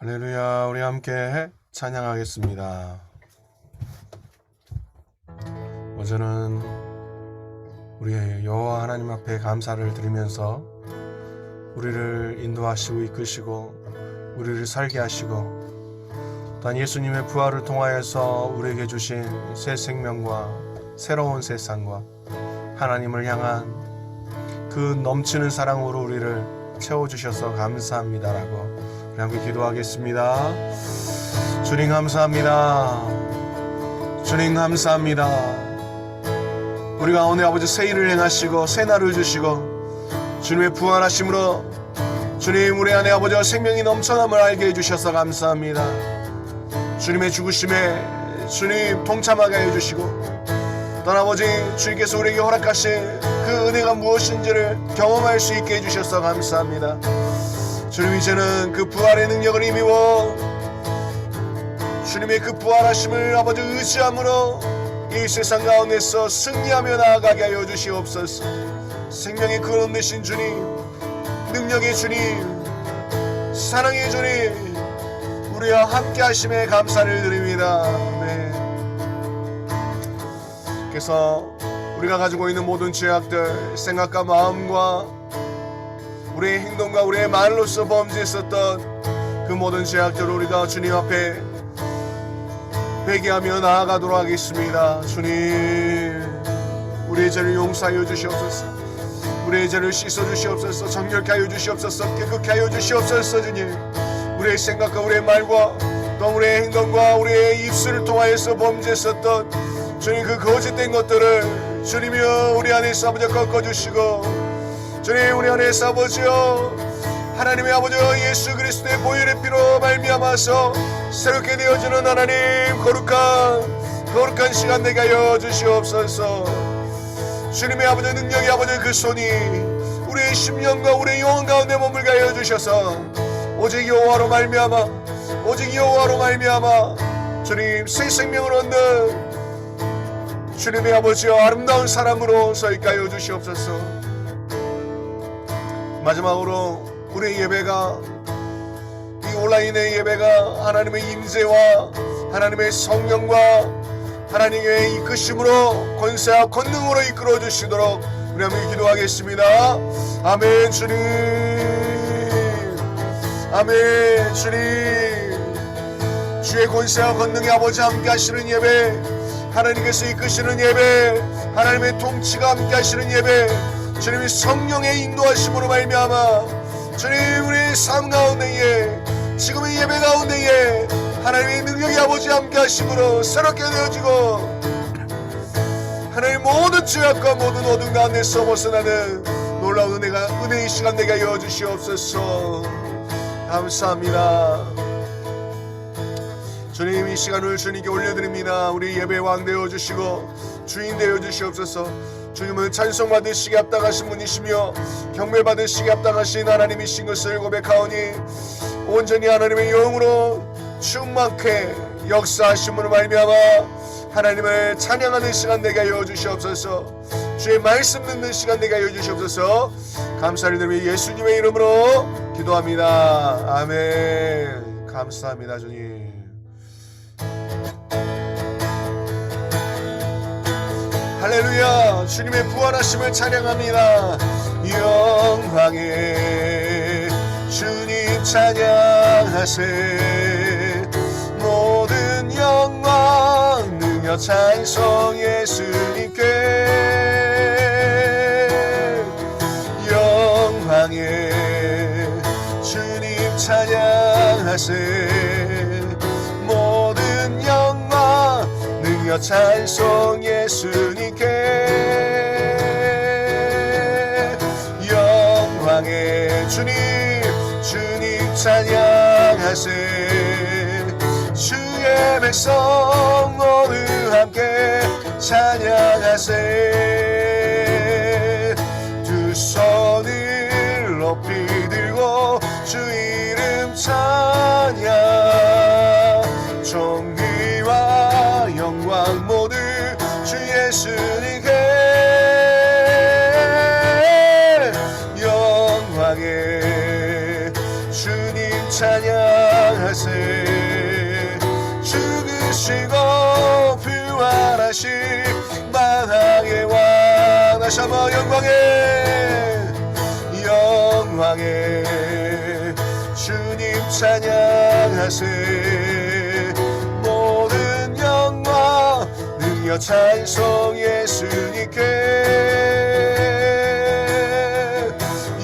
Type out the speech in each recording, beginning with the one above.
할렐루야. 우리 함께 찬양하겠습니다. 어제는 우리 여호와 하나님 앞에 감사를 드리면서 우리를 인도하시고 이끄시고 우리를 살게 하시고 또한 예수님의 부활을 통하여서 우리에게 주신 새 생명과 새로운 세상과 하나님을 향한 그 넘치는 사랑으로 우리를 채워주셔서 감사합니다라고 우리 함께 기도하겠습니다. 주님 감사합니다. 주님 감사합니다. 우리 가운데 아버지 새 일을 행하시고 새 날을 주시고 주님의 부활하심으로 주님 우리 안에 아버지와 생명이 넘쳐남을 알게 해주셔서 감사합니다. 주님의 죽으심에 주님 동참하게 해주시고 또한 아버지 주님께서 우리에게 허락하신 그 은혜가 무엇인지를 경험할 수 있게 해주셔서 감사합니다. 주님 이제는 그 부활의 능력을 힘입어 주님의 그 부활하심을 아버지 의지함으로 이 세상 가운데서 승리하며 나아가게 하여 주시옵소서. 생명의 근원 되신 주님, 능력의 주님, 사랑의 주님, 우리와 함께 하심에 감사를 드립니다. 네. 그래서 우리가 가지고 있는 모든 죄악들, 생각과 마음과 우리의 행동과 우리의 말로서 범죄했었던 그 모든 죄악들을 우리가 주님 앞에 회개하며 나아가도록 하겠습니다. 주님, 우리의 죄를 용서하여 주시옵소서. 우리의 죄를 씻어주시옵소서. 정결케 하여 주시옵소서. 깨끗게 하여 주시옵소서. 주님, 우리의 생각과 우리의 말과 또 우리의 행동과 우리의 입술을 통하여서 범죄했었던 주님 그 거짓된 것들을 주님이여 우리 안에서 아버지 꺾어주시고 주님 우리 안에서 아버지여 하나님의 아버지여 예수 그리스도의 보혈의 피로 말미암아서 새롭게 되어지는 하나님 거룩한 시간 되게 하여 주시옵소서. 주님의 아버지 능력의 아버지 그 손이 우리의 심령과 우리의 영혼 가운데 머물게 하여 주셔서 오직 여호와로 말미암아 오직 여호와로 말미암아 주님 새 생명을 얻는 주님의 아버지여 아름다운 사람으로 서 있게 하여 주시옵소서. 마지막으로 우리의 예배가 이 온라인의 예배가 하나님의 임재와 하나님의 성령과 하나님의 이끄심으로 권세와 권능으로 이끌어 주시도록 우리 함께 기도하겠습니다. 아멘. 주님, 아멘. 주님, 주의 권세와 권능의 아버지 함께 하시는 예배, 하나님께서 이끄시는 예배, 하나님의 통치가 함께 하시는 예배, 주님이 성령의 인도하심으로 말미암아 주님 우리의 삶 가운데에 지금의 예배 가운데에 하나님의 능력이 아버지 함께 하심으로 새롭게 되어지고 하나님 모든 죄악과 모든 어둠 가운데서 벗어나는 놀라운 은혜의 시간 되게 하여 주시옵소서. 감사합니다. 주님 이 시간을 주님께 올려드립니다. 우리 예배 왕 되어주시고 주인 되어주시옵소서. 주님은 찬송 받으시기 합당하신 분이시며 경배 받으시기 합당하신 하나님이신 것을 고백하오니 온전히 하나님의 영으로 충만케 역사하신 분을 말미암아 하나님을 찬양하는 시간 되게 하여 주시옵소서. 주의 말씀 듣는 시간 되게 하여 주시옵소서. 감사를 드리며 예수님의 이름으로 기도합니다. 아멘. 감사합니다. 주님. 할렐루야. 주님의 부활하심을 찬양합니다. 영광의 주님 찬양하세. 모든 영광 능력 찬송 예수님께. 영광의 주님 찬양하세. 모든 영광 능력 찬송 예수님께. 영광의 주님 찬양하세. 주의 백성 모두 함께 찬양하세. 두 손을 높이 들고 주 이름 찬양. 존귀와 영광 모두 주 예수님께. 영광의 주님 찬양 찬양하세 죽으시고 부활하신 만왕의 왕 다시 한번 영광의 주님 찬양하세 모든 영광 능력 찬송 예수님께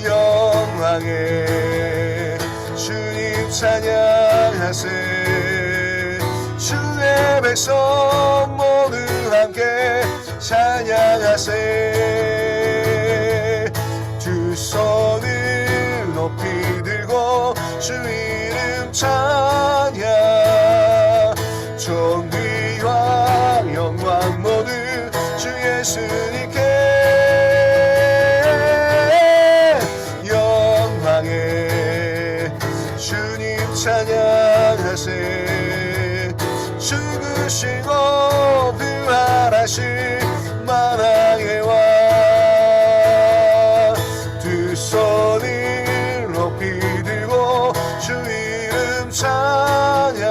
영광의 주님 찬양하세 주의 백성 모두 함께 찬양하세 두 손을 높이 들고 주 이름 찬양 존귀와 영광 모두 주 예수님께 영광의 주님 찬양하세 죽으시고 부활하신 만왕의 왕 두 손을 높이 들고 주 이름 찬양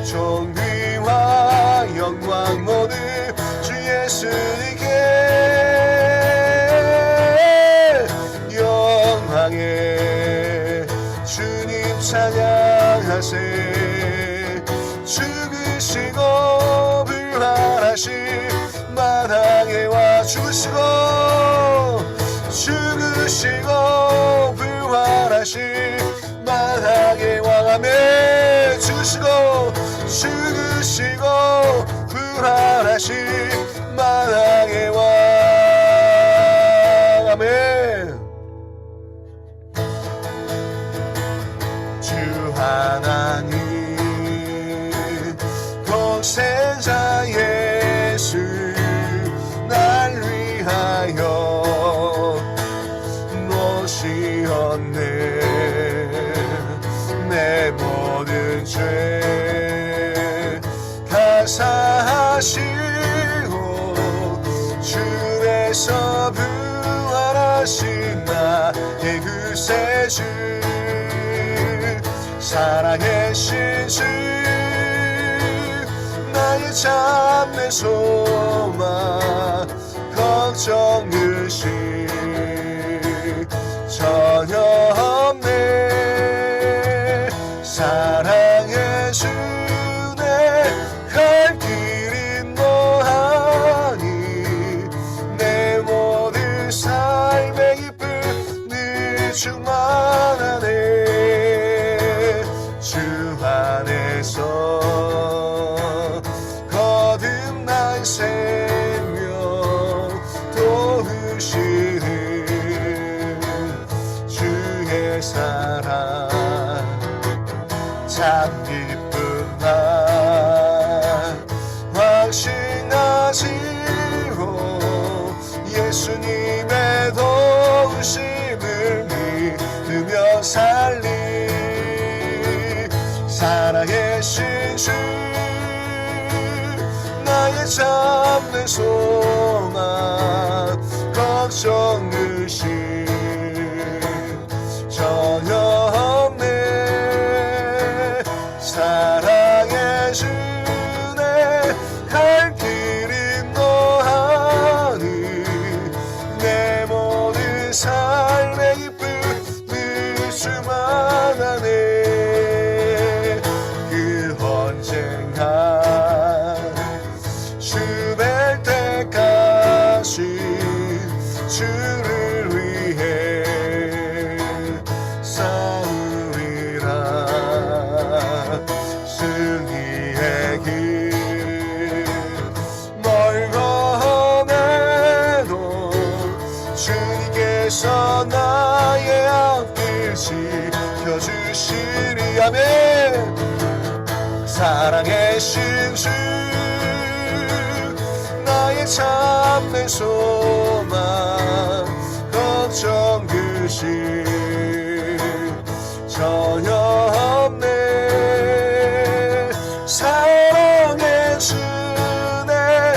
존귀와 영광 모두 주 예수님께 영광의 주님 찬양하세 죽으시고 부활하신 만왕의 왕 죽으시고 부활하신 만왕의 왕 아멘 죽으시고 부활하신 만왕의 왕 아멘 주 하나님 독생자 예수 날 위하여 모시었네 내 모든 죄 가사하시고 주에서 부활하신 나의 구세주 사랑의 신주 나의 참된 소망 걱정 의식 전혀 없네 사랑의 주내 갈 길이 너하니 내 모든 삶의 기쁨 늘 충만하네 주 안에서 거듭난 생명 도우시는 주의 사랑 참 기쁜 날 확신하지로 예수님의 도우심을 믿으며 살리 사랑의 신주 나의 참된 소망 걱정 의식 전혀 없네 사랑의 주내 갈 길이 너하니 내 모든 삶의 기쁨 늘 충만하네 그 언젠가 주 뵐 때까지 주를 위해 싸우리라 승리의 길 멀거내도 주님께서 나의 앞길 지켜주시리 아멘 사랑의 신주 나의 참된 소망 걱정 의식 전혀 없네 사랑의 주내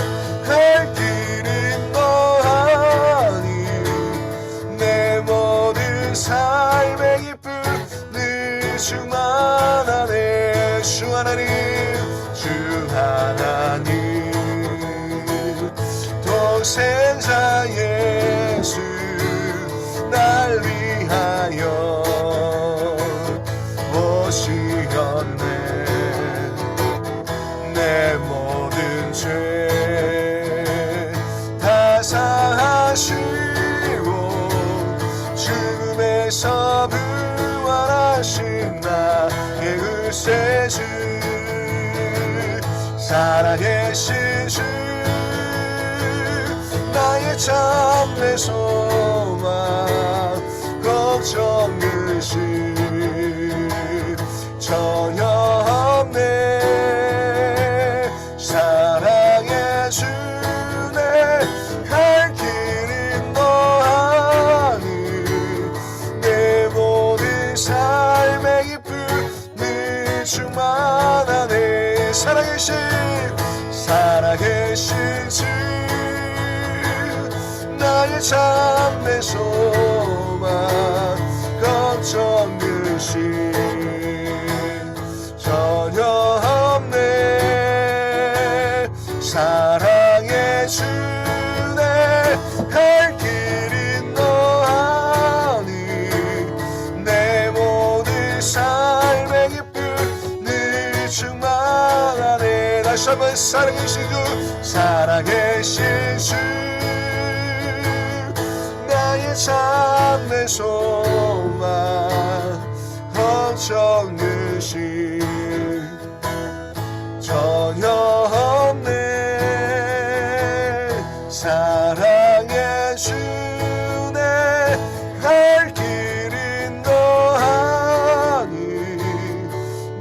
갈 길이 너하니 내 모든 삶의 기쁨 늘 충만 위하여 오시었네. 내 모든 죄 다 사하시고 죽음에서 부활하신 나의 구세주, 살아계신 주, 나의 참된 소망, 걱정 근심 전혀 없네. 사랑의 주네, 갈 길은 너하니 내 모든 삶의 기쁨이 충만하네. 살아계신 주, 나의 참된 소망, 걱정 근심 전혀 없네. 사랑의 주네, 갈 길은 너하니 내 모든 삶의 기쁨 늘 충만하네. 다시 한번 살아계신 주, 살아계신 주, 나의 참된 소망, 걱정 근심 전혀 없네. 사랑의 주네, 갈 길은 너하니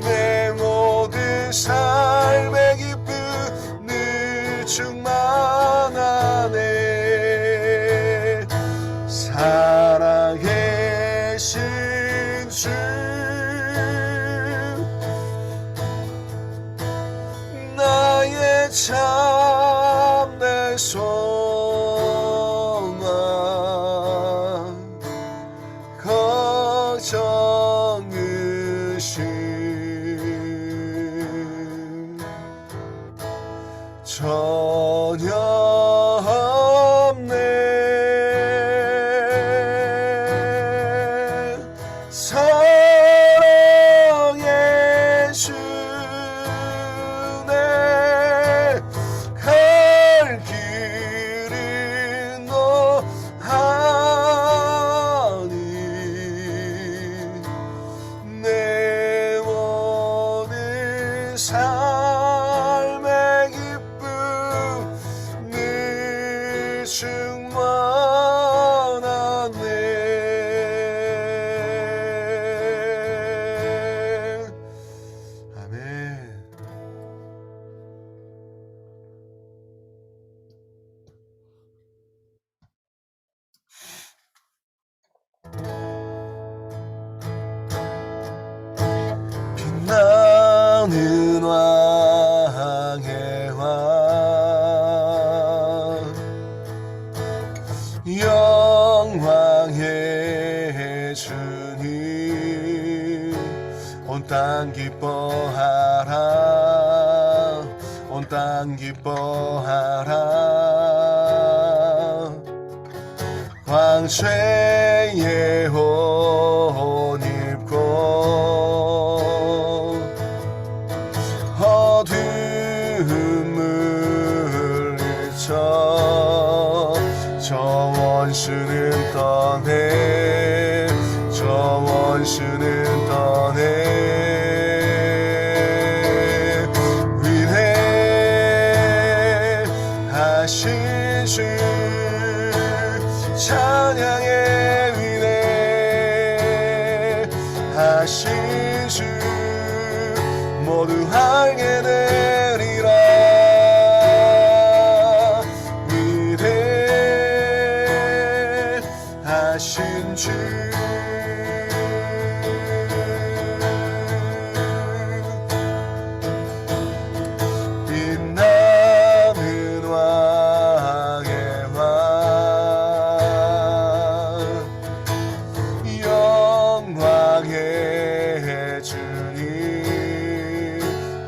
내 모든 삶의 기쁨 늘 충만하네. 살아계신 주, 나의 참된 소망, 걱정 근심 전혀 없네. 사랑의 주네, 갈 길은 너하니 내 모든 삶의 기쁨 늘 충만하네. 아멘. 빛나는 왕의 왕, 영광의 주님, 온 땅 기뻐하라, 온 땅 기뻐하라. 황제의 옷 입고 어둠을 잃죠. 저 원수는 떠내, 저 원수는 떠내. 위대하신 주, 찬양의 위대하신 주, 모두 알게 되리라. 위대하신 주, 빛나는 왕의 왕, 영광의 주님,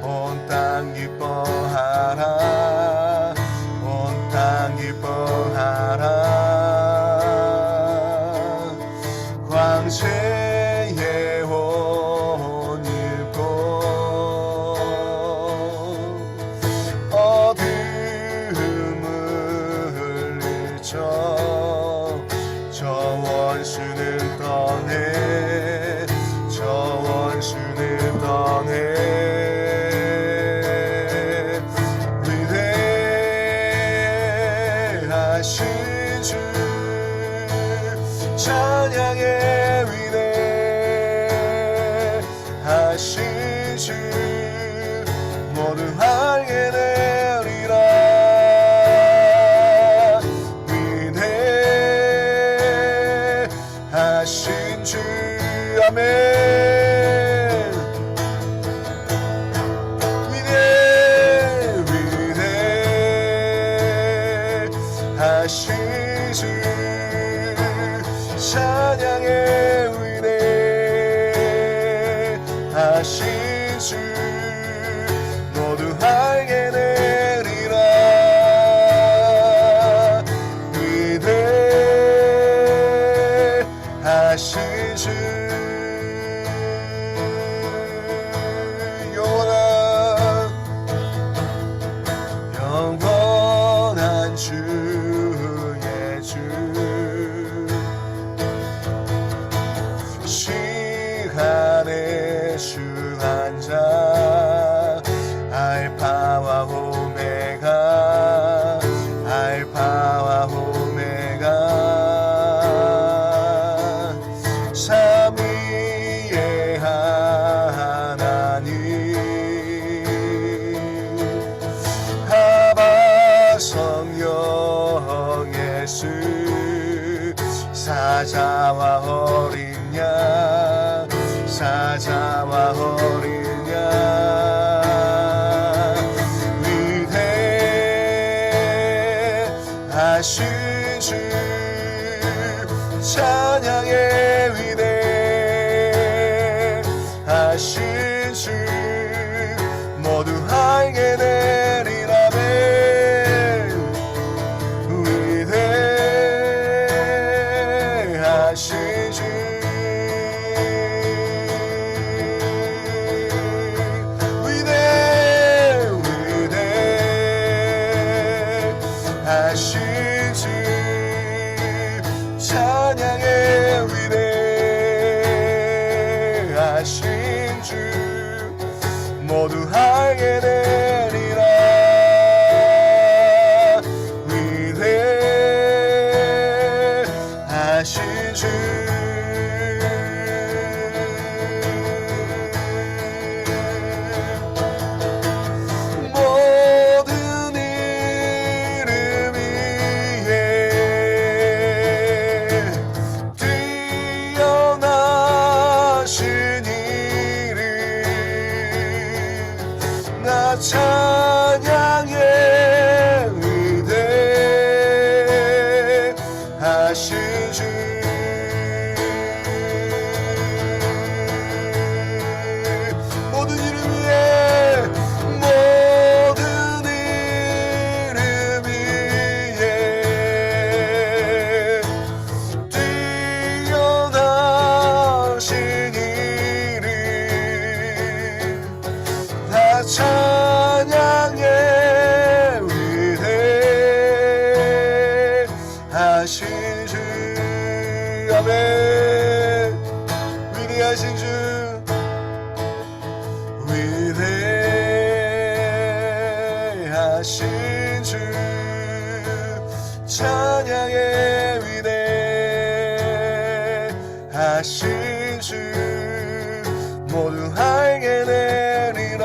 온 땅 기뻐하라, 온 땅 기뻐하라. 위대하신 주 모두 알게 되리라. 위대하신 주 아멘. 위대하신 주 찬양의 위대하신 주 모두 알게 되리라. 위대하신 주 영원한 주의 주 시간의 주 한 자 알파와 오메가 알파와 오메가 삼위의 하나님 아바 성령 예수 사자와 어린 양 사자와 어린 양 위대하신 주 찬양의 위대하신 주 모두 알게 되리라네. 위대하신 주 위대하신 주 찬양의 위대하신 주 모두 알게 되리라. 위대하신 주 모든 이름 위에 뛰어나신 이름 나 찬양의 위대하신 주 모든 이름 위에 모든 이름 위에 뛰어나신 이름 다 찬양의 위대하신 주 아멘. 위대하신 주 위대하신 주 찬양의 위대하신 주 모두 알게 되리라.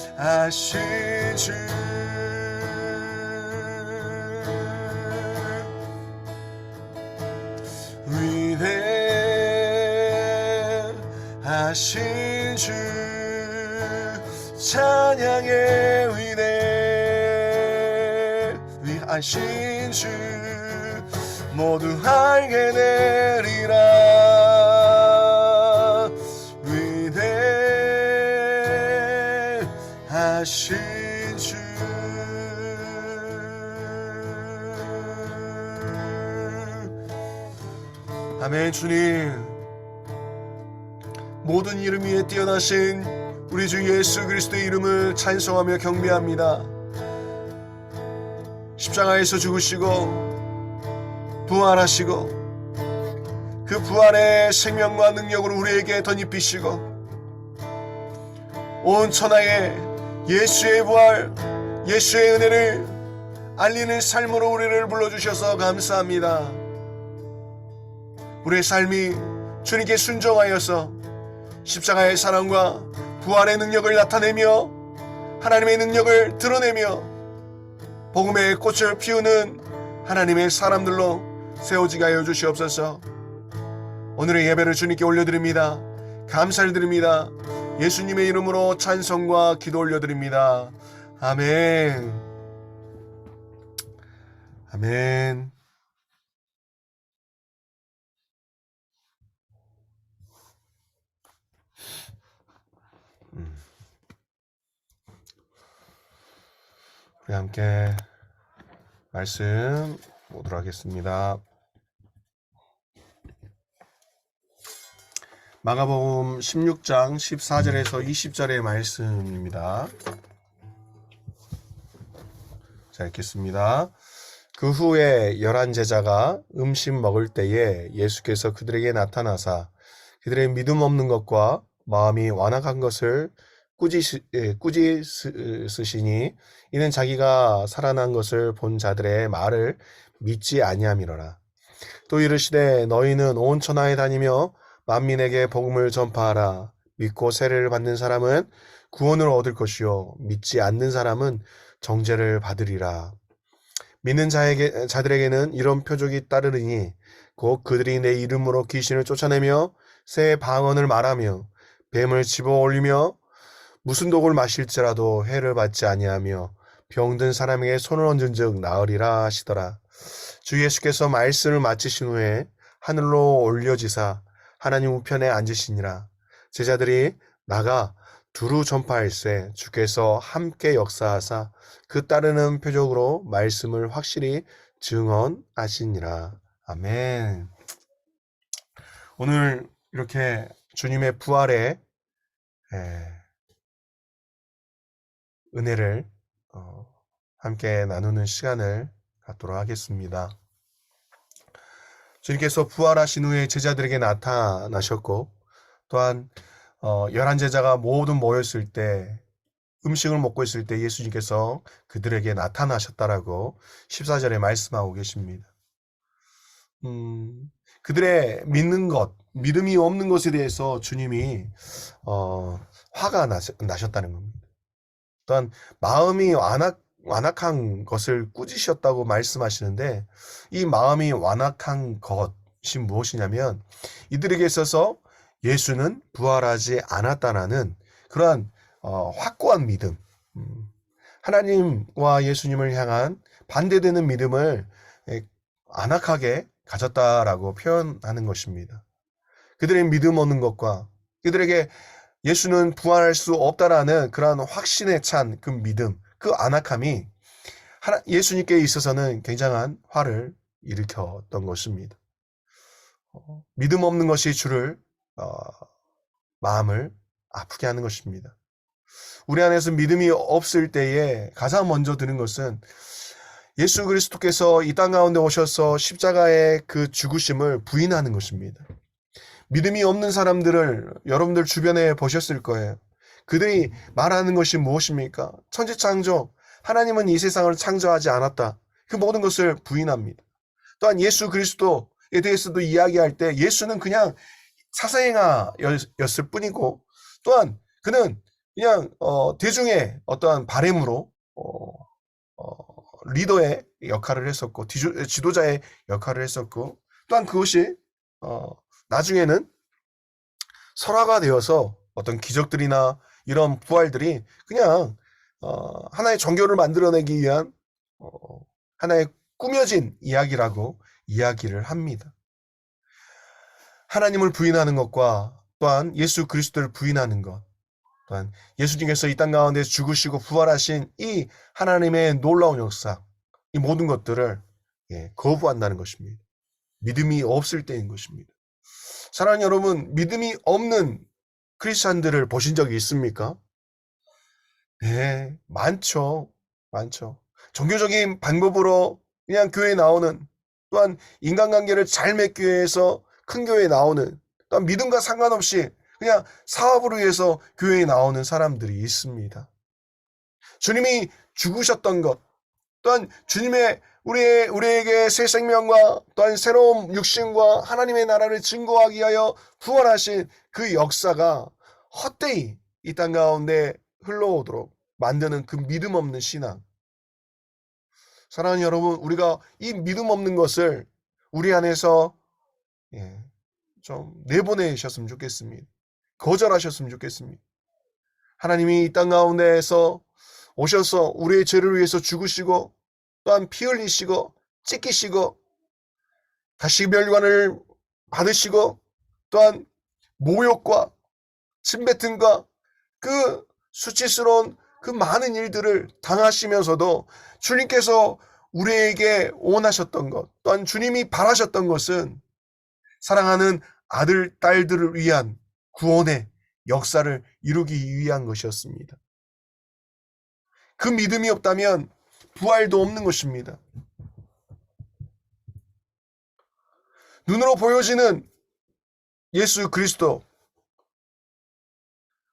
위대하신 주 위대하신 주 찬양의 위대하신 주 모두 알게 되리라. 위대하신 주 아멘. 주님 모든 이름 위에 뛰어나신 우리 주 예수 그리스도의 이름을 찬송하며 경배합니다. 십자가에서 죽으시고 부활하시고 그 부활의 생명과 능력으로 우리에게 덧입히시고 온 천하에 예수의 부활, 예수의 은혜를 알리는 삶으로 우리를 불러주셔서 감사합니다. 우리의 삶이 주님께 순종하여서 십자가의 사랑과 부활의 능력을 나타내며 하나님의 능력을 드러내며 복음의 꽃을 피우는 하나님의 사람들로 세워지게 하여 주시옵소서. 오늘의 예배를 주님께 올려드립니다. 감사를 드립니다. 예수님의 이름으로 찬송과 기도 올려드립니다. 아멘. 아멘. 우리 함께 말씀 보도록 하겠습니다. 마가복음 16장 14절에서 20절의 말씀입니다. 자, 읽겠습니다. 그 후에 11 제자가 음식 먹을 때에 예수께서 그들에게 나타나사 그들의 믿음 없는 것과 마음이 완악한 것을 꾸짖으시니 이는 자기가 살아난 것을 본 자들의 말을 믿지 아니함이로라. 또 이르시되 너희는 온 천하에 다니며 만민에게 복음을 전파하라. 믿고 세례를 받는 사람은 구원을 얻을 것이요 믿지 않는 사람은 정죄를 받으리라. 믿는 자들에게는 이런 표적이 따르리니 곧 그들이 내 이름으로 귀신을 쫓아내며 새 방언을 말하며 뱀을 집어올리며 무슨 독을 마실지라도 해를 받지 아니하며 병든 사람에게 손을 얹은즉 나으리라 하시더라. 주 예수께서 말씀을 마치신 후에 하늘로 올려지사 하나님 우편에 앉으시니라. 제자들이 나가 두루 전파할세 주께서 함께 역사하사 그 따르는 표적으로 말씀을 확실히 증언하시니라. 아멘. 오늘 이렇게 주님의 부활의 은혜를 함께 나누는 시간을 갖도록 하겠습니다. 주님께서 부활하신 후에 제자들에게 나타나셨고 또한 11 제자가 모두 모였을 때 음식을 먹고 있을 때 예수님께서 그들에게 나타나셨다라고 14절에 말씀하고 계십니다. 그들의 믿는 것, 믿음이 없는 것에 대해서 주님이 화가 나셨다는 겁니다. 또한 마음이 완악한 것을 꾸짖으셨다고 말씀하시는데 이 마음이 완악한 것이 무엇이냐면 이들에게 있어서 예수는 부활하지 않았다라는 그러한 확고한 믿음, 하나님과 예수님을 향한 반대되는 믿음을 안악하게 가졌다라고 표현하는 것입니다. 그들의 믿음 없는 것과 그들에게 예수는 부활할 수 없다라는 그러한 확신에 찬 그 믿음, 그 안악함이 예수님께 있어서는 굉장한 화를 일으켰던 것입니다. 믿음 없는 것이 주를 마음을 아프게 하는 것입니다. 우리 안에서 믿음이 없을 때에 가장 먼저 드는 것은 예수 그리스도께서 이 땅 가운데 오셔서 십자가의 그 죽으심을 부인하는 것입니다. 믿음이 없는 사람들을 여러분들 주변에 보셨을 거예요. 그들이 말하는 것이 무엇입니까? 천지창조, 하나님은 이 세상을 창조하지 않았다. 그 모든 것을 부인합니다. 또한 예수 그리스도에 대해서도 이야기할 때 예수는 그냥 사사행하였을 뿐이고 또한 그는 그냥 대중의 어떠한 바램으로 리더의 역할을 했었고 지도자의 역할을 했었고 또한 그것이 나중에는 설화가 되어서 어떤 기적들이나 이런 부활들이 그냥 하나의 종교를 만들어내기 위한 하나의 꾸며진 이야기라고 이야기를 합니다. 하나님을 부인하는 것과 또한 예수 그리스도를 부인하는 것, 또한 예수님께서 이 땅 가운데 죽으시고 부활하신 이 하나님의 놀라운 역사, 이 모든 것들을 거부한다는 것입니다. 믿음이 없을 때인 것입니다. 사랑하는 여러분, 믿음이 없는 크리스찬들을 보신 적이 있습니까? 네, 많죠. 종교적인 방법으로 그냥 교회에 나오는, 또한 인간관계를 잘 맺기 위해서 큰 교회에 나오는, 또한 믿음과 상관없이 그냥 사업을 위해서 교회에 나오는 사람들이 있습니다. 주님이 죽으셨던 것, 또한 주님의 우리에게 새 생명과 또한 새로운 육신과 하나님의 나라를 증거하기 위하여 부활하신 그 역사가 헛되이 이 땅 가운데 흘러오도록 만드는 그 믿음 없는 신앙. 사랑하는 여러분, 우리가 이 믿음 없는 것을 우리 안에서 좀 내보내셨으면 좋겠습니다. 거절하셨으면 좋겠습니다. 하나님이 이 땅 가운데에서 오셔서 우리의 죄를 위해서 죽으시고 또한 피 흘리시고 찢기시고 가시멸관을 받으시고 또한 모욕과 침뱉음과 그 수치스러운 그 많은 일들을 당하시면서도 주님께서 우리에게 원하셨던 것 또한 주님이 바라셨던 것은 사랑하는 아들, 딸들을 위한 구원의 역사를 이루기 위한 것이었습니다. 그 믿음이 없다면 부활도 없는 것입니다. 눈으로 보여지는 예수 그리스도.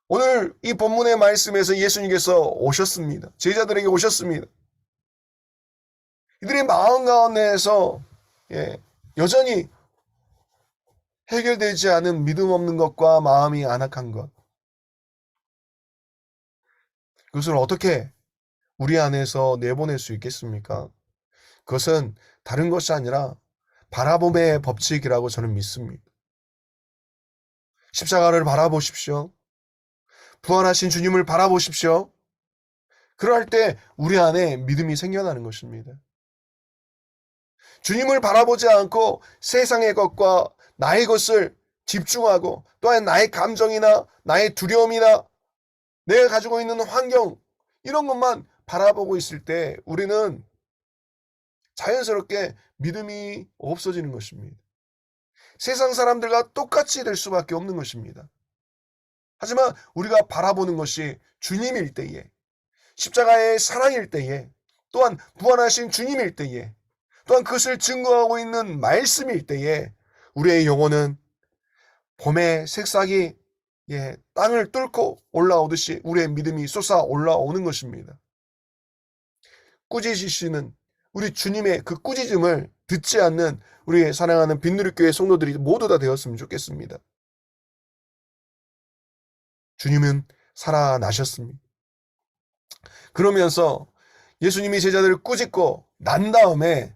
오늘 이 본문의 말씀에서 예수님께서 오셨습니다. 제자들에게 오셨습니다. 이들의 마음 가운데에서 여전히 해결되지 않은 믿음 없는 것과 마음이 안악한 것. 그것을 어떻게 우리 안에서 내보낼 수 있겠습니까? 그것은 다른 것이 아니라 바라봄의 법칙이라고 저는 믿습니다. 십자가를 바라보십시오. 부활하신 주님을 바라보십시오. 그럴 때 우리 안에 믿음이 생겨나는 것입니다. 주님을 바라보지 않고 세상의 것과 나의 것을 집중하고 또한 나의 감정이나 나의 두려움이나 내가 가지고 있는 환경 이런 것만 바라보고 있을 때 우리는 자연스럽게 믿음이 없어지는 것입니다. 세상 사람들과 똑같이 될 수밖에 없는 것입니다. 하지만 우리가 바라보는 것이 주님일 때에 십자가의 사랑일 때에 또한 부활하신 주님일 때에 또한 그것을 증거하고 있는 말씀일 때에 우리의 영혼은 봄의 새싹이 땅을 뚫고 올라오듯이 우리의 믿음이 솟아 올라오는 것입니다. 꾸짖으시는 우리 주님의 그 꾸짖음을 듣지 않는 우리의 사랑하는 빈누리교회 성도들이 모두 다 되었으면 좋겠습니다. 주님은 살아나셨습니다. 그러면서 예수님이 제자들을 꾸짖고 난 다음에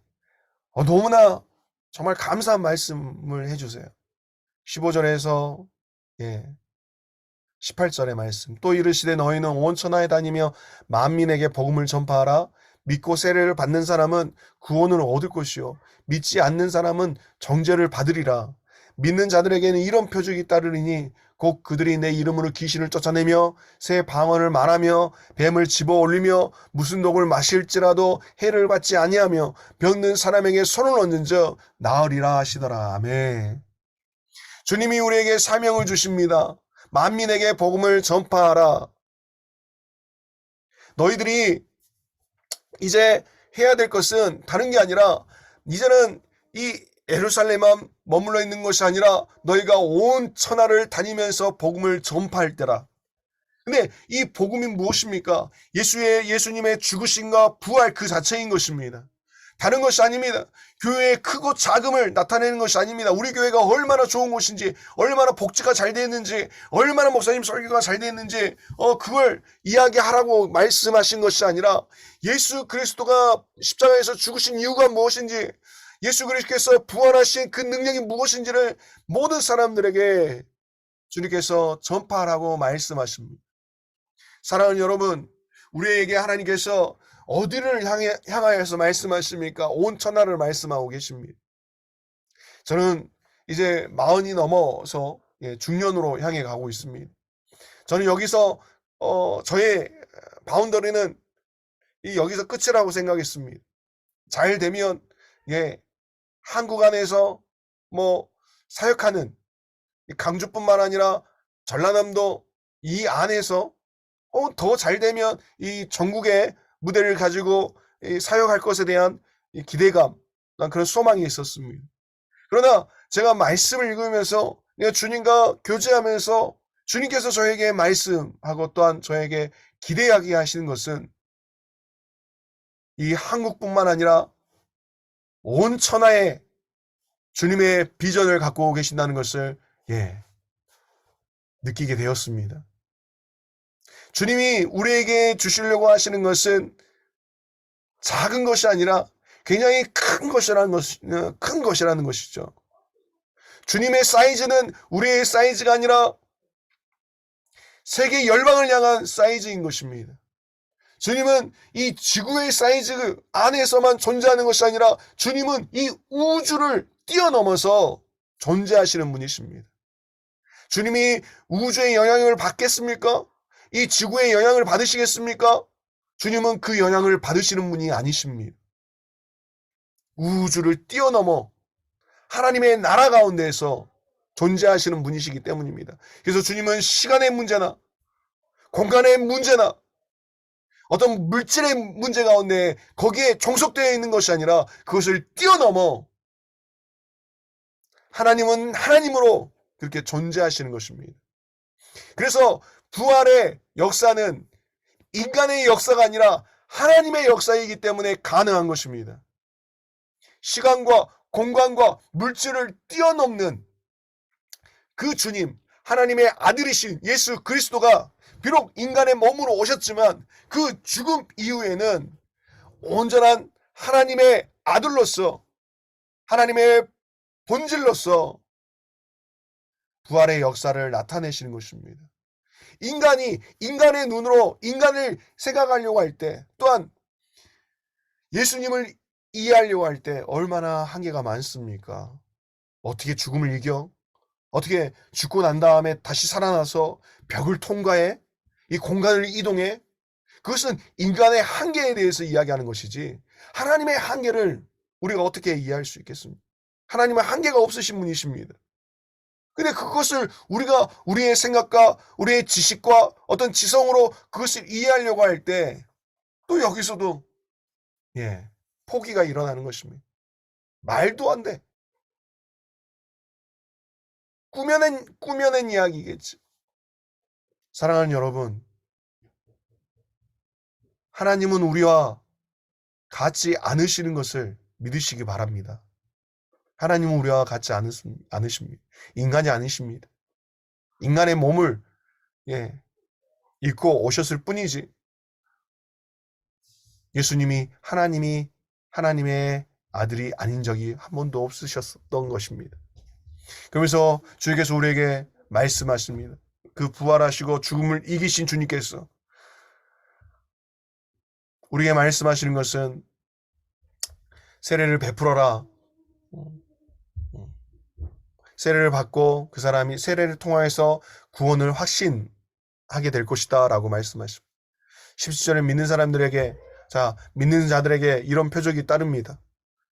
너무나 정말 감사한 말씀을 해주세요. 15절에서 18절의 말씀. 또 이르시되 너희는 온 천하에 다니며 만민에게 복음을 전파하라. 믿고 세례를 받는 사람은 구원을 얻을 것이요 믿지 않는 사람은 정죄를 받으리라. 믿는 자들에게는 이런 표적이 따르리니 곧 그들이 내 이름으로 귀신을 쫓아내며 새 방언을 말하며 뱀을 집어 올리며 무슨 독을 마실지라도 해를 받지 아니하며 병든 사람에게 손을 얹는 즉 나으리라 하시더라. 아멘. 주님이 우리에게 사명을 주십니다. 만민에게 복음을 전파하라. 너희들이 이제 해야 될 것은 다른 게 아니라 이제는 이 예루살렘만 머물러 있는 것이 아니라 너희가 온 천하를 다니면서 복음을 전파할 때라. 근데 이 복음이 무엇입니까? 예수님의 죽으심과 부활 그 자체인 것입니다. 다른 것이 아닙니다. 교회의 크고 작음을 나타내는 것이 아닙니다. 우리 교회가 얼마나 좋은 곳인지, 얼마나 복지가 잘 되어 있는지, 얼마나 목사님 설교가 잘 되어 있는지, 그걸 이야기하라고 말씀하신 것이 아니라 예수 그리스도가 십자가에서 죽으신 이유가 무엇인지, 예수 그리스도께서 부활하신 그 능력이 무엇인지를 모든 사람들에게 주님께서 전파하라고 말씀하십니다. 사랑하는 여러분, 우리에게 하나님께서 어디를 향하여서 말씀하십니까? 온 천하를 말씀하고 계십니다. 저는 이제 40이 넘어서 중년으로 향해 가고 있습니다. 저는 여기서 저의 바운더리는 여기서 끝이라고 생각했습니다. 잘 되면 한국 안에서 사역하는 강주뿐만 아니라 전라남도 이 안에서 더 잘 되면 이 전국의 무대를 가지고 사역할 것에 대한 기대감, 난 그런 소망이 있었습니다. 그러나 제가 말씀을 읽으면서 내가 주님과 교제하면서 주님께서 저에게 말씀하고 또한 저에게 기대하게 하시는 것은 이 한국뿐만 아니라 온 천하에 주님의 비전을 갖고 계신다는 것을 느끼게 되었습니다. 주님이 우리에게 주시려고 하시는 것은 작은 것이 아니라 굉장히 큰 것이라는 것이죠. 주님의 사이즈는 우리의 사이즈가 아니라 세계 열방을 향한 사이즈인 것입니다. 주님은 이 지구의 사이즈 안에서만 존재하는 것이 아니라 주님은 이 우주를 뛰어넘어서 존재하시는 분이십니다. 주님이 우주의 영향을 받겠습니까? 이 지구의 영향을 받으시겠습니까? 주님은 그 영향을 받으시는 분이 아니십니다. 우주를 뛰어넘어 하나님의 나라 가운데에서 존재하시는 분이시기 때문입니다. 그래서 주님은 시간의 문제나 공간의 문제나 어떤 물질의 문제 가운데 거기에 종속되어 있는 것이 아니라 그것을 뛰어넘어 하나님은 하나님으로 그렇게 존재하시는 것입니다. 그래서 부활의 역사는 인간의 역사가 아니라 하나님의 역사이기 때문에 가능한 것입니다. 시간과 공간과 물질을 뛰어넘는 그 주님, 하나님의 아들이신 예수 그리스도가 비록 인간의 몸으로 오셨지만 그 죽음 이후에는 온전한 하나님의 아들로서 하나님의 본질로서 부활의 역사를 나타내시는 것입니다. 인간이 인간의 눈으로 인간을 생각하려고 할 때, 또한 예수님을 이해하려고 할 때 얼마나 한계가 많습니까? 어떻게 죽음을 이겨? 어떻게 죽고 난 다음에 다시 살아나서 벽을 통과해? 이 공간을 이동해? 그것은 인간의 한계에 대해서 이야기하는 것이지 하나님의 한계를 우리가 어떻게 이해할 수 있겠습니까? 하나님은 한계가 없으신 분이십니다. 근데 그것을 우리가 우리의 생각과 우리의 지식과 어떤 지성으로 그것을 이해하려고 할 때 또 여기서도 포기가 일어나는 것입니다. 말도 안 돼. 꾸며낸 이야기겠지. 사랑하는 여러분, 하나님은 우리와 같지 않으시는 것을 믿으시기 바랍니다. 하나님은 우리와 같지 않으십니다. 인간이 아니십니다. 인간의 몸을 입고 오셨을 뿐이지 예수님이 하나님의 아들이 아닌 적이 한 번도 없으셨던 것입니다. 그러면서 주님께서 우리에게 말씀하십니다. 그 부활하시고 죽음을 이기신 주님께서 우리에게 말씀하시는 것은 세례를 베풀어라. 세례를 받고 그 사람이 세례를 통하여서 구원을 확신하게 될 것이다 라고 말씀하십니다. 17절에 믿는 자들에게 이런 표적이 따릅니다.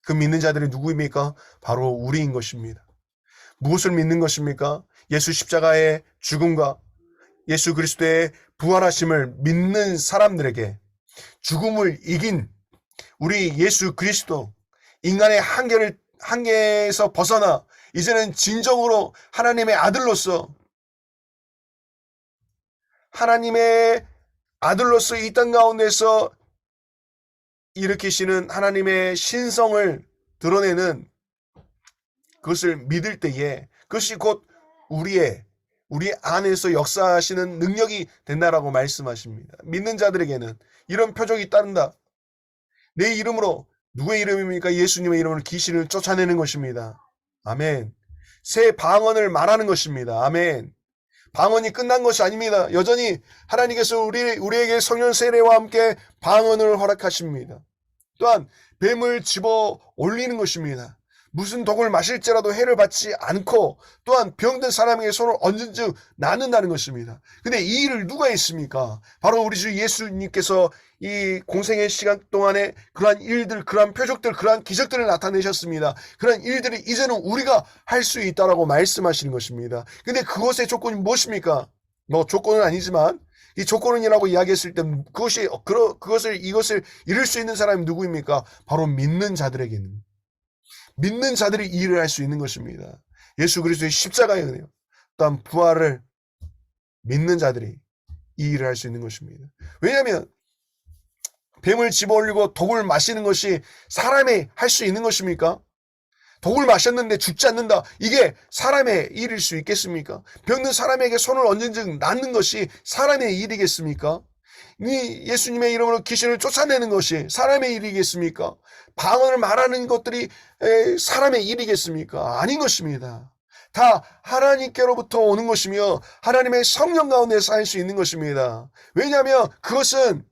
그 믿는 자들이 누구입니까? 바로 우리인 것입니다. 무엇을 믿는 것입니까? 예수 십자가의 죽음과 예수 그리스도의 부활하심을 믿는 사람들에게 죽음을 이긴 우리 예수 그리스도, 인간의 한계에서 벗어나 이제는 진정으로 하나님의 아들로서 이 땅 가운데서 일으키시는 하나님의 신성을 드러내는 그것을 믿을 때에 그것이 곧 우리 안에서 역사하시는 능력이 된다라고 말씀하십니다. 믿는 자들에게는 이런 표적이 따른다. 내 이름으로, 누구의 이름입니까? 예수님의 이름으로 귀신을 쫓아내는 것입니다. 아멘. 새 방언을 말하는 것입니다. 아멘. 방언이 끝난 것이 아닙니다. 여전히 하나님께서 우리에게 성령 세례와 함께 방언을 허락하십니다. 또한 뱀을 집어 올리는 것입니다. 무슨 독을 마실지라도 해를 받지 않고 또한 병든 사람에게 손을 얹은 즉 낫는다는 것입니다. 근데 이 일을 누가 했습니까? 바로 우리 주 예수님께서 이 공생의 시간 동안에 그러한 일들, 그러한 표적들, 그러한 기적들을 나타내셨습니다. 그러한 일들이 이제는 우리가 할 수 있다라고 말씀하시는 것입니다. 근데 그것의 조건이 무엇입니까? 조건은 아니지만 이 조건이라고 이야기했을 때 이것을 이룰 수 있는 사람이 누구입니까? 바로 믿는 자들에게는. 믿는 자들이 이 일을 할 수 있는 것입니다. 예수 그리스도의 십자가의 은혜요. 또한 부활을 믿는 자들이 이 일을 할 수 있는 것입니다. 왜냐하면 뱀을 집어올리고 독을 마시는 것이 사람이 할 수 있는 것입니까? 독을 마셨는데 죽지 않는다. 이게 사람의 일일 수 있겠습니까? 병든 사람에게 손을 얹은 즉 낫는 것이 사람의 일이겠습니까? 이 예수님의 이름으로 귀신을 쫓아내는 것이 사람의 일이겠습니까? 방언을 말하는 것들이 사람의 일이겠습니까? 아닌 것입니다. 다 하나님께로부터 오는 것이며 하나님의 성령 가운데서 할 수 있는 것입니다. 왜냐하면 그것은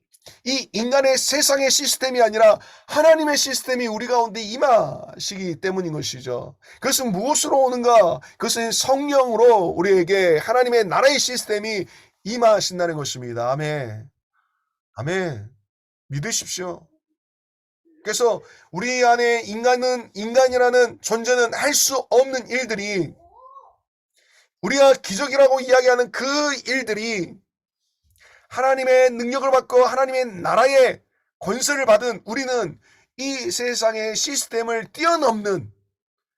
이 인간의 세상의 시스템이 아니라 하나님의 시스템이 우리 가운데 임하시기 때문인 것이죠. 그것은 무엇으로 오는가? 그것은 성령으로 우리에게 하나님의 나라의 시스템이 임하신다는 것입니다. 아멘. 아멘. 믿으십시오. 그래서 우리 안에 인간이라는 존재는 할 수 없는 일들이, 우리가 기적이라고 이야기하는 그 일들이 하나님의 능력을 받고 하나님의 나라의 권세를 받은 우리는 이 세상의 시스템을 뛰어넘는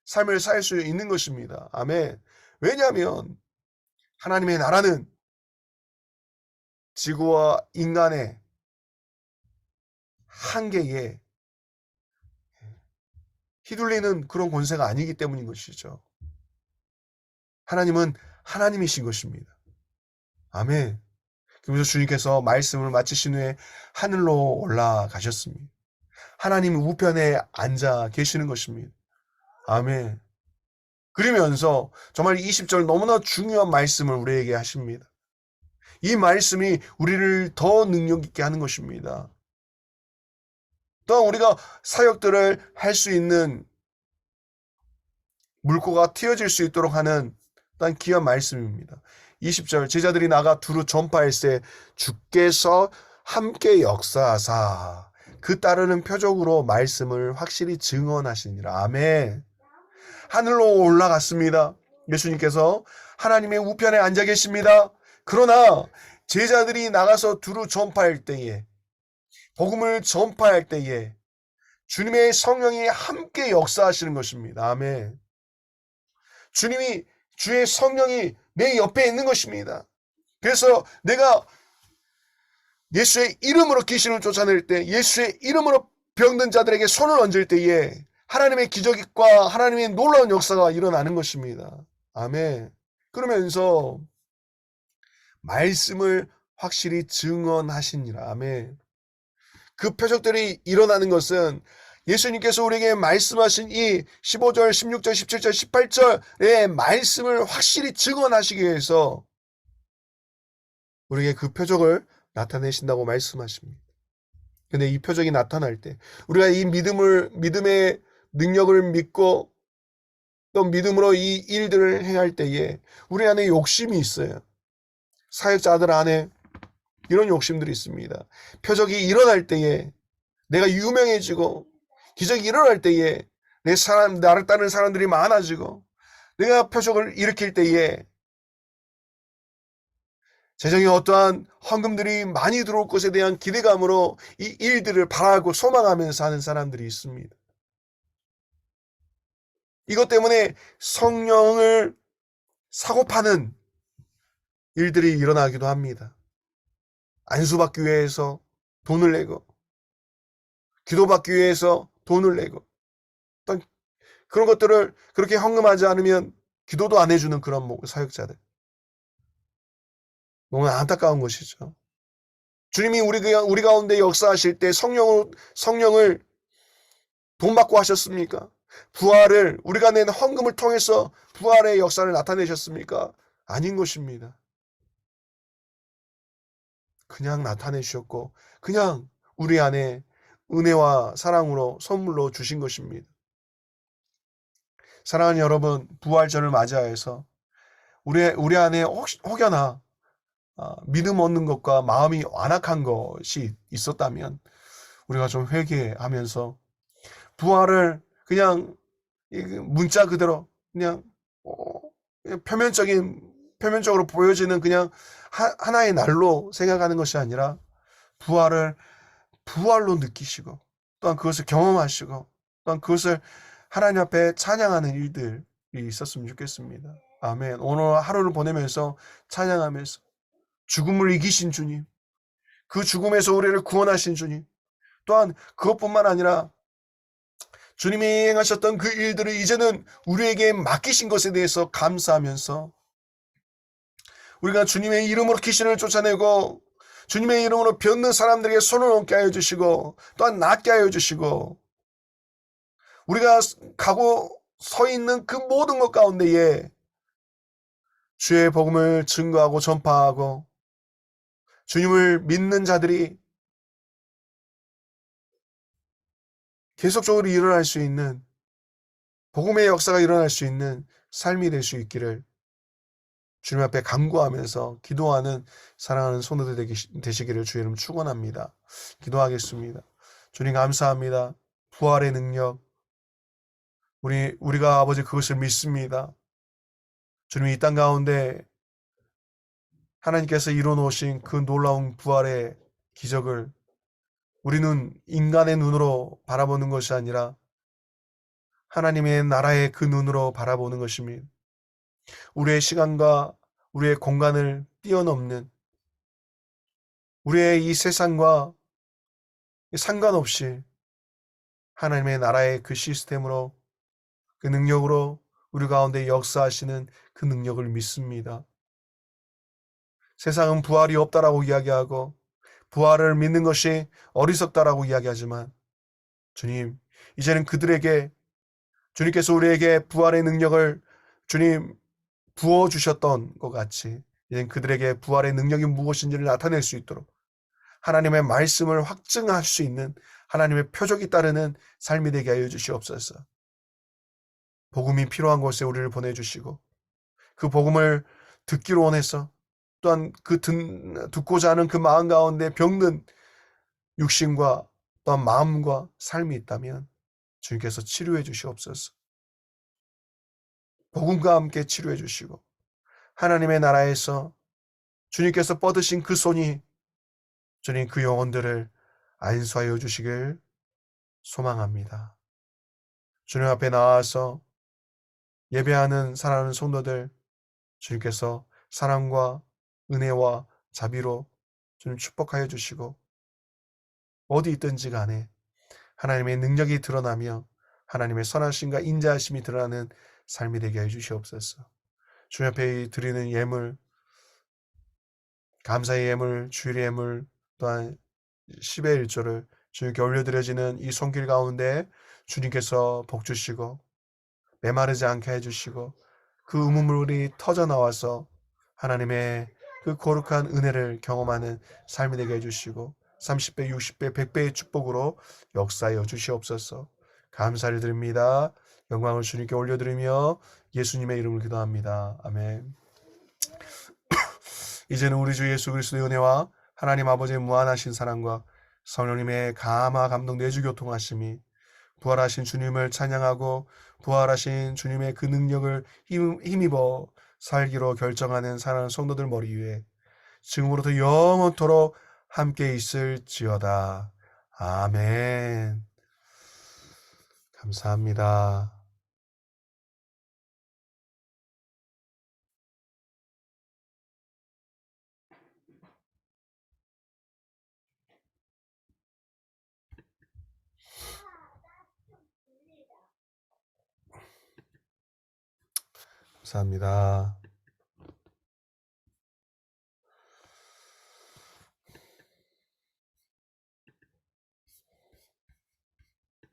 삶을 살 수 있는 것입니다. 아멘. 왜냐하면 하나님의 나라는 지구와 인간의 한계에 휘둘리는 그런 권세가 아니기 때문인 것이죠. 하나님은 하나님이신 것입니다. 아멘. 그래서 주님께서 말씀을 마치신 후에 하늘로 올라가셨습니다. 하나님 우편에 앉아 계시는 것입니다. 아멘. 그러면서 정말 20절 너무나 중요한 말씀을 우리에게 하십니다. 이 말씀이 우리를 더 능력 있게 하는 것입니다. 또한 우리가 사역들을 할 수 있는 물꼬가 튀어질 수 있도록 하는 또한 귀한 말씀입니다. 20절 제자들이 나가 두루 전파할세 주께서 함께 역사하사 그 따르는 표적으로 말씀을 확실히 증언하시니라. 아멘. 하늘로 올라갔습니다. 예수님께서 하나님의 우편에 앉아 계십니다. 그러나 제자들이 나가서 두루 전파할 때에, 복음을 전파할 때에 주님의 성령이 함께 역사하시는 것입니다. 아멘. 주의 성령이 내 옆에 있는 것입니다. 그래서 내가 예수의 이름으로 귀신을 쫓아낼 때, 예수의 이름으로 병든 자들에게 손을 얹을 때에 하나님의 기적과 하나님의 놀라운 역사가 일어나는 것입니다. 아멘. 그러면서 말씀을 확실히 증언하시니라. 아멘. 그 표적들이 일어나는 것은 예수님께서 우리에게 말씀하신 이 15절, 16절, 17절, 18절의 말씀을 확실히 증언하시기 위해서 우리에게 그 표적을 나타내신다고 말씀하십니다. 근데 이 표적이 나타날 때 우리가 이 믿음의 능력을 믿고 또 믿음으로 이 일들을 행할 때에 우리 안에 욕심이 있어요. 사역자들 안에 이런 욕심들이 있습니다. 표적이 일어날 때에 내가 유명해지고 기적이 일어날 때에 나를 따르는 사람들이 많아지고 내가 표적을 일으킬 때에 재정에 어떠한 헌금들이 많이 들어올 것에 대한 기대감으로 이 일들을 바라고 소망하면서 하는 사람들이 있습니다. 이것 때문에 성령을 사고파는 일들이 일어나기도 합니다. 안수받기 위해서 돈을 내고 기도받기 위해서 돈을 내고 어떤 그런 것들을 그렇게 헌금하지 않으면 기도도 안 해주는 그런 사역자들. 너무 안타까운 것이죠. 주님이 우리 가운데 역사하실 때 성령을 돈 받고 하셨습니까? 부활을 우리가 낸 헌금을 통해서 부활의 역사를 나타내셨습니까? 아닌 것입니다. 그냥 나타내주셨고 그냥 우리 안에 은혜와 사랑으로 선물로 주신 것입니다. 사랑하는 여러분, 부활절을 맞이하여서 우리 안에 혹여나 믿음 얻는 것과 마음이 완악한 것이 있었다면 우리가 좀 회개하면서 부활을 그냥 문자 그대로 그냥 표면적으로 보여지는 그냥 하나의 날로 생각하는 것이 아니라 부활로 느끼시고 또한 그것을 경험하시고 또한 그것을 하나님 앞에 찬양하는 일들이 있었으면 좋겠습니다. 아멘. 오늘 하루를 보내면서 찬양하면서 죽음을 이기신 주님, 그 죽음에서 우리를 구원하신 주님, 또한 그것뿐만 아니라 주님이 행하셨던 그 일들을 이제는 우리에게 맡기신 것에 대해서 감사하면서 우리가 주님의 이름으로 귀신을 쫓아내고 주님의 이름으로 병든 사람들에게 손을 얹게 하여 주시고 또한 낫게 하여 주시고 우리가 가고 서 있는 그 모든 것 가운데에 주의 복음을 증거하고 전파하고 주님을 믿는 자들이 계속적으로 일어날 수 있는 복음의 역사가 일어날 수 있는 삶이 될 수 있기를 주님 앞에 간구하면서 기도하는 사랑하는 성도들 되시기를 주의 이름 축원합니다. 기도하겠습니다. 주님 감사합니다. 부활의 능력 우리가 아버지 그것을 믿습니다. 주님 이 땅 가운데 하나님께서 이루어 놓으신 그 놀라운 부활의 기적을 우리는 인간의 눈으로 바라보는 것이 아니라 하나님의 나라의 그 눈으로 바라보는 것입니다. 우리의 시간과 우리의 공간을 뛰어넘는 우리의 이 세상과 상관없이 하나님의 나라의 그 시스템으로 그 능력으로 우리 가운데 역사하시는 그 능력을 믿습니다. 세상은 부활이 없다라고 이야기하고 부활을 믿는 것이 어리석다라고 이야기하지만 주님, 이제는 그들에게 주님께서 우리에게 부활의 능력을 주님 부어주셨던 것 같이 이제 그들에게 부활의 능력이 무엇인지를 나타낼 수 있도록 하나님의 말씀을 확증할 수 있는 하나님의 표적이 따르는 삶이 되게 하여 주시옵소서. 복음이 필요한 곳에 우리를 보내주시고 그 복음을 듣기로 원해서 또한 듣고자 하는 그 마음 가운데 병든 육신과 또한 마음과 삶이 있다면 주님께서 치료해 주시옵소서. 복음과 함께 치료해 주시고 하나님의 나라에서 주님께서 뻗으신 그 손이 주님 그 영혼들을 안수하여 주시길 소망합니다. 주님 앞에 나와서 예배하는 사랑하는 성도들 주님께서 사랑과 은혜와 자비로 주님 축복하여 주시고 어디 있든지 간에 하나님의 능력이 드러나며 하나님의 선하심과 인자하심이 드러나는 삶이 되게 해 주시옵소서. 주님 앞에 드리는 예물, 감사의 예물, 주일의 예물, 또한 10의 1조를 주님께 올려드려지는 이 손길 가운데 주님께서 복 주시고 메마르지 않게 해주시고 그 우물물이 터져나와서 하나님의 그 거룩한 은혜를 경험하는 삶이 되게 해주시고 30배, 60배, 100배의 축복으로 역사하여 주시옵소서. 감사를 드립니다. 영광을 주님께 올려드리며 예수님의 이름을 기도합니다. 아멘. 이제는 우리 주 예수 그리스도의 은혜와 하나님 아버지의 무한하신 사랑과 성령님의 감화 감동 내주 교통하심이 부활하신 주님을 찬양하고 부활하신 주님의 그 능력을 힘입어 살기로 결정하는 사랑하는 성도들 머리 위에 지금으로부터 영원토록 함께 있을지어다. 아멘. 감사합니다. 감사합니다.